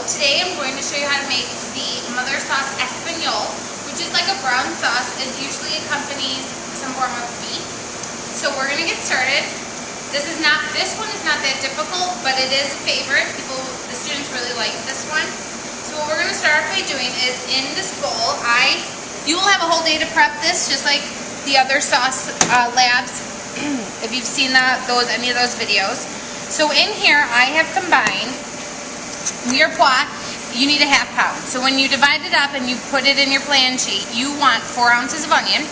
today I'm going to show you how to make the mother sauce Espagnole, which is like a brown sauce and usually accompanies some form of beef. So we're going to get started. This one is not that difficult, but it is a favorite. The students really like this one. So what we're going to start off by doing is in this bowl, you will have a whole day to prep this, just like the other sauce labs, if you've seen any of those videos. So in here, I have combined mirepoix. You need a half pound. So when you divide it up and you put it in your plan sheet, you want 4 ounces of onion,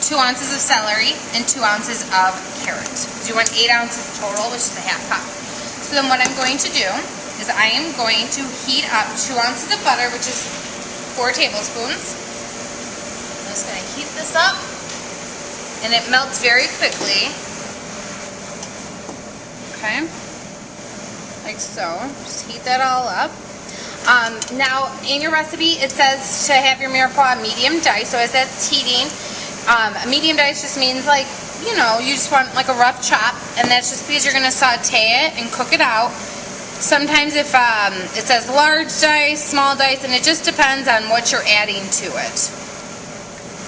2 ounces of celery, and 2 ounces of carrot. So you want 8 ounces total, which is a half pound. So then what I'm going to do is I am going to heat up 2 ounces of butter, which is 4 tablespoons. I'm just going to heat this up, and it melts very quickly. Okay, like so. Just heat that all up. Now, in your recipe, it says to have your mirepoix medium dice. So as that's heating, a medium dice just means like, you just want like a rough chop, and that's just because you're going to saute it and cook it out. Sometimes if it says large dice, small dice, and it just depends on what you're adding to it.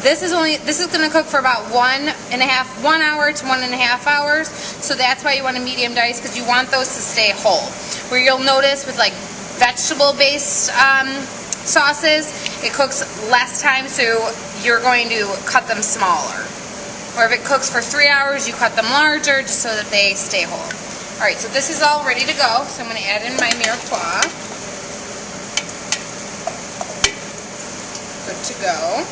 This is going to cook for about 1 hour to 1.5 hours. So that's why you want a medium dice, because you want those to stay whole. Where you'll notice with like vegetable-based sauces, it cooks less time, so you're going to cut them smaller. Or if it cooks for 3 hours, you cut them larger just so that they stay whole. Alright, so this is all ready to go. So I'm going to add in my mirepoix. Good to go.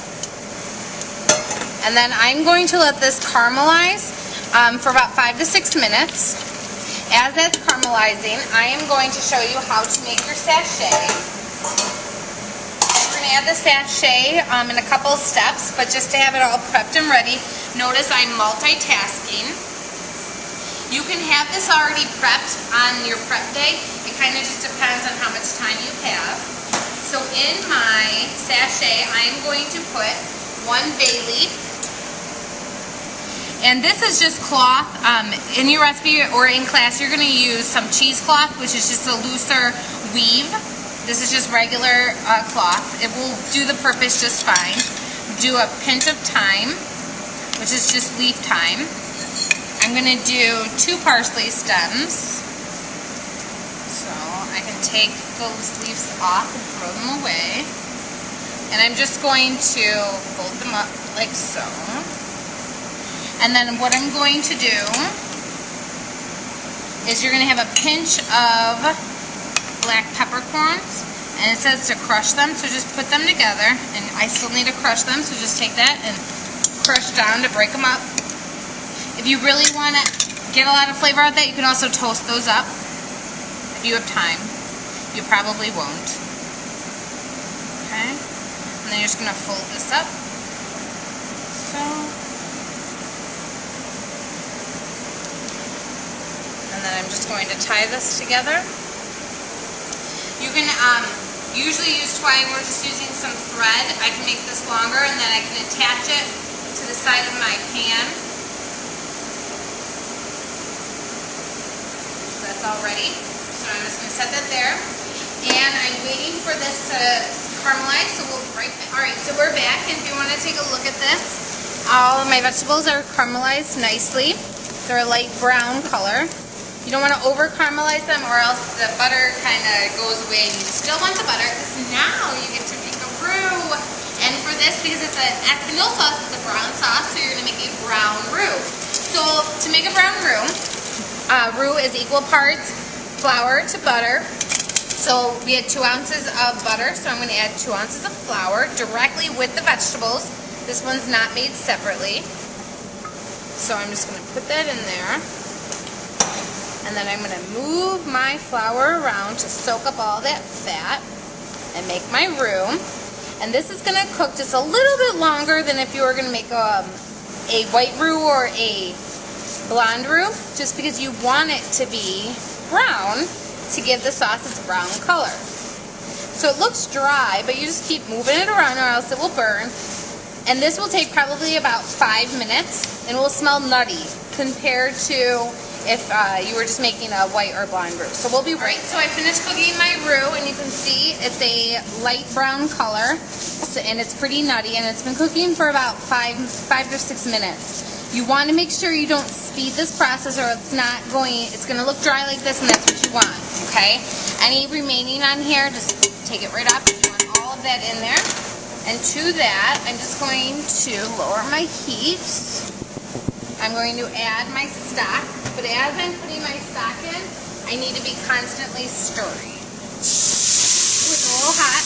And then I'm going to let this caramelize for about 5 to 6 minutes. As that's caramelizing, I am going to show you how to make your sachet. We're going to add the sachet in a couple of steps, but just to have it all prepped and ready, notice I'm multitasking. You can have this already prepped on your prep day. It kind of just depends on how much time you have. So in my sachet, I am going to put 1 bay leaf. And this is just cloth. In your recipe or in class, you're going to use some cheesecloth, which is just a looser weave. This is just regular cloth. It will do the purpose just fine. Do a pinch of thyme, which is just leaf thyme. I'm going to do 2 parsley stems. So I can take those leaves off and throw them away. And I'm just going to fold them up like so. And then what I'm going to do is you're going to have a pinch of black peppercorns, and it says to crush them, so just put them together. And I still need to crush them, so just take that and crush down to break them up. If you really want to get a lot of flavor out of that, you can also toast those up if you have time. You probably won't. Okay? And then you're just going to fold this up. So. And then I'm just going to tie this together. You can usually use twine. We're just using some thread. I can make this longer, and then I can attach it to the side of my pan. So that's all ready. So I'm just going to set that there. And I'm waiting for this to caramelize, so we'll be right back. Alright, so we're back, and if you want to take a look at this, all of my vegetables are caramelized nicely. They're a light brown color. You don't want to over caramelize them, or else the butter kind of goes away, and you still want the butter, because now you get to make a roux. And for this, because it's an Espagnole sauce, it's a brown sauce, so you're going to make a brown roux. So to make a brown roux, roux is equal parts flour to butter. So we had 2 ounces of butter, so I'm going to add 2 ounces of flour directly with the vegetables. This one's not made separately. So I'm just going to put that in there. And then I'm going to move my flour around to soak up all that fat and make my roux. And this is going to cook just a little bit longer than if you were going to make a white roux or a blonde roux, just because you want it to be brown to give the sauce its brown color. So it looks dry, but you just keep moving it around or else it will burn. And this will take probably about 5 minutes, and it will smell nutty compared to if you were just making a white or blonde roux. So we'll be right. So I finished cooking my roux, and you can see it's a light brown color, and it's pretty nutty, and it's been cooking for about 5 to 6 minutes. You want to make sure you don't speed this process, or it's going to look dry like this, and that's what you want, okay? Any remaining on here, just take it right off. You want all of that in there. And to that, I'm just going to lower my heat. I'm going to add my stock, but as I'm putting my stock in, I need to be constantly stirring. Ooh, it's a little hot.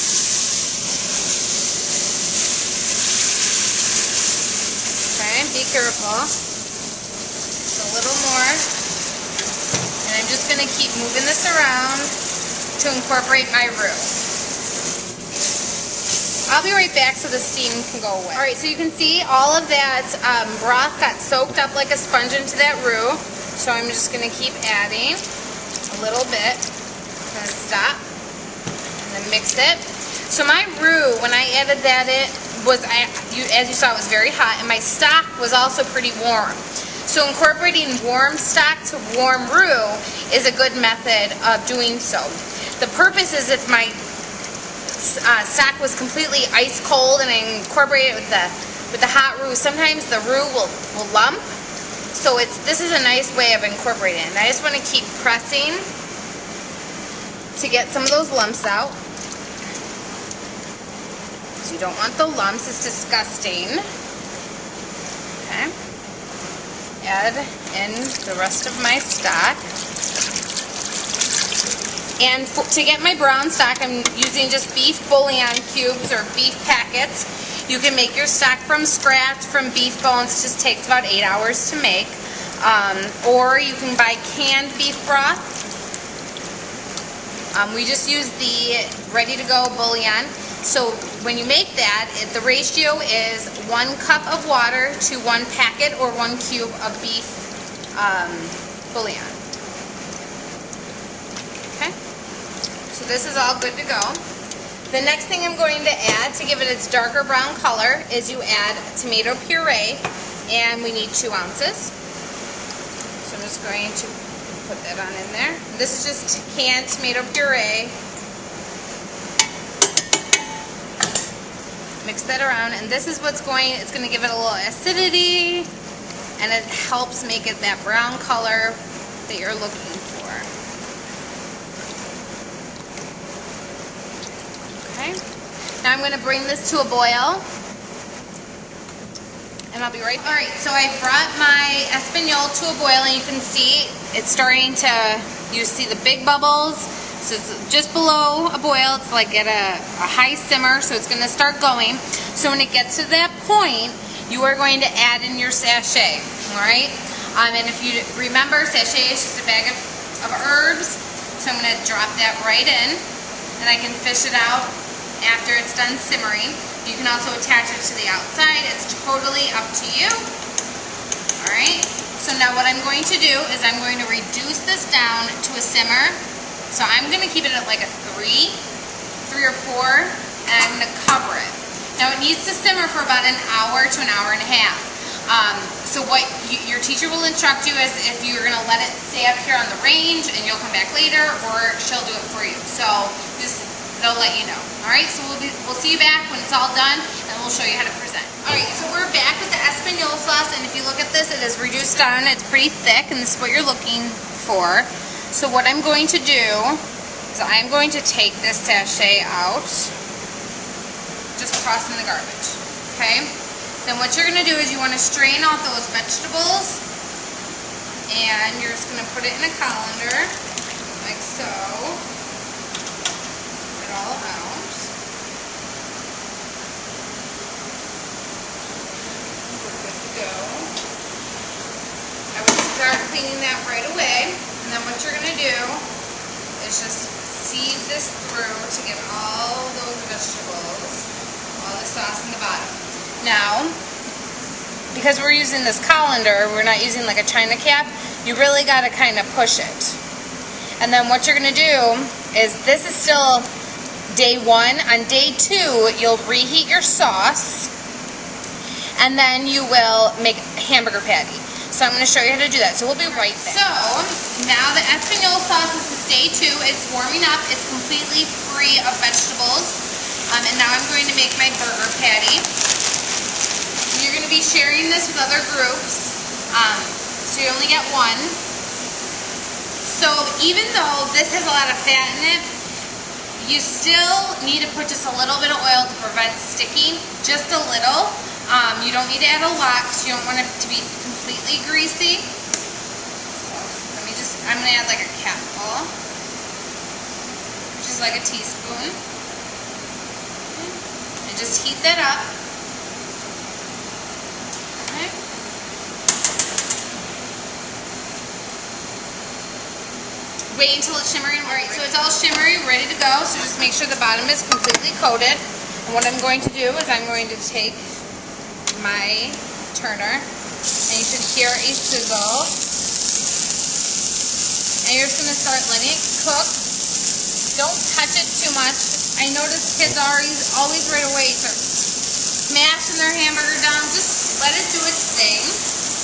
Okay, be careful. Just a little more. And I'm just going to keep moving this around to incorporate my roux. I'll be right back so the steam can go away. Alright, so you can see all of that broth got soaked up like a sponge into that roux. So I'm just going to keep adding a little bit. I'm going to stop and then mix it. So my roux, when I added that, as you saw, it was very hot, and my stock was also pretty warm. So incorporating warm stock to warm roux is a good method of doing so. The purpose is if my stock was completely ice cold and I incorporate it with the hot roux, sometimes the roux will lump. So this is a nice way of incorporating it. And I just want to keep pressing to get some of those lumps out. So you don't want the lumps, it's disgusting. Okay. Add in the rest of my stock. And to get my brown stock, I'm using just beef bouillon cubes or beef packets. You can make your stock from scratch from beef bones. It just takes about 8 hours to make. Or you can buy canned beef broth. We just use the ready-to-go bouillon. So when you make that, the ratio is 1 cup of water to 1 packet or 1 cube of beef bouillon. So this is all good to go. The next thing I'm going to add to give it its darker brown color is you add tomato puree, and we need 2 ounces. So I'm just going to put that on in there. This is just canned tomato puree. Mix that around, and this is it's going to give it a little acidity, and it helps make it that brown color that you're looking for. Now I'm going to bring this to a boil, and I'll be right back. Alright, so I brought my Espagnole to a boil, and you can see it's starting to, you see the big bubbles, so it's just below a boil. It's like at a high simmer, so it's going to start going. So when it gets to that point, you are going to add in your sachet, alright? And if you remember, sachet is just a bag of herbs, so I'm going to drop that right in, and I can fish it out after it's done simmering. You can also attach it to the outside. It's totally up to you. Alright, so now what I'm going to do is I'm going to reduce this down to a simmer. So I'm going to keep it at like a 3 or 4, and I'm going to cover it. Now it needs to simmer for about an hour to an hour and a half. So what your teacher will instruct you is if you're going to let it stay up here on the range and you'll come back later, or she'll do it for you. So they'll let you know. Alright, so we'll see you back when it's all done, and we'll show you how to present. Alright, so we're back with the Espagnole sauce, and if you look at this, it is reduced down. It's pretty thick, and this is what you're looking for. So what I'm going to do is I'm going to take this sachet out, just toss in the garbage. Okay? Then what you're going to do is you want to strain out those vegetables, and you're just going to put it in a colander, like so. All out. We're good to go. I would start cleaning that right away, and then what you're going to do is just sieve this through to get all those vegetables, all the sauce in the bottom. Now, because we're using this colander, we're not using like a china cap, you really got to kind of push it. And then what you're going to do is, this is still day 1. On day 2, you'll reheat your sauce, and then you will make hamburger patty. So I'm going to show you how to do that. So we'll be right back. So now the Espagnole sauce is day 2. It's warming up. It's completely free of vegetables. And now I'm going to make my burger patty. You're going to be sharing this with other groups. So you only get one. So even though this has a lot of fat in it, you still need to put just a little bit of oil to prevent sticking. Just a little. You don't need to add a lot because you don't want it to be completely greasy. So I'm going to add like a capful, which is like a teaspoon. And just heat that up. Okay. Wait until it's shimmering. Alright, so it's all shimmery, ready to go. So just make sure the bottom is completely coated. And what I'm going to do is I'm going to take my turner, and you should hear a sizzle. And you're just going to start letting it cook. Don't touch it too much. I notice kids always right away start smashing their hamburger down. Just let it do its thing.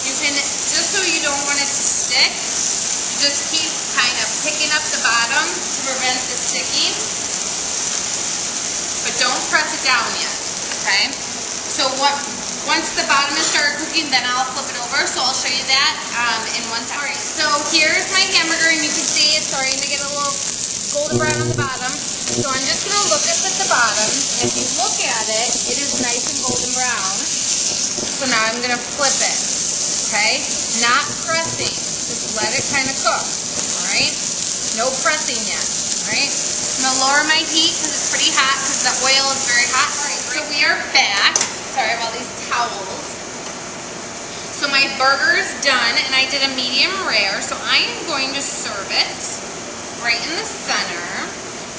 You can, just so you don't want it to stick, just keep kind of picking up the bottom to prevent the sticking. But don't press it down yet, okay? So once the bottom has started cooking, then I'll flip it over. So I'll show you that in 1 second. Alright, so here's my hamburger, and you can see it's starting to get a little golden brown on the bottom. So I'm just going to look at the bottom. And if you look at it, it is nice and golden brown. So now I'm going to flip it, okay? Not pressing. Just let it kind of cook, alright? No pressing yet, alright? I'm going to lower my heat because it's pretty hot because the oil is very hot. Alright, so we are back. Sorry, I have all these towels. So my burger's done, and I did a medium rare, so I am going to serve it right in the center.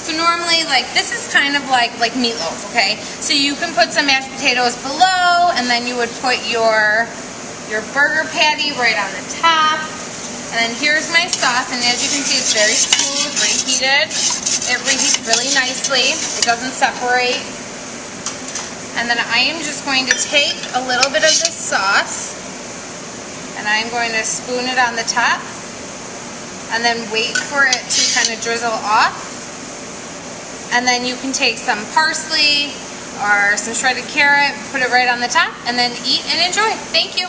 So normally, like, this is kind of like meatloaf, okay? So you can put some mashed potatoes below, and then you would put your burger patty right on the top. And then here's my sauce, and as you can see, it's very smooth, reheated. It reheats really nicely. It doesn't separate. And then I am just going to take a little bit of this sauce, and I'm going to spoon it on the top, and then wait for it to kind of drizzle off. And then you can take some parsley or some shredded carrot, put it right on the top, and then eat and enjoy. Thank you.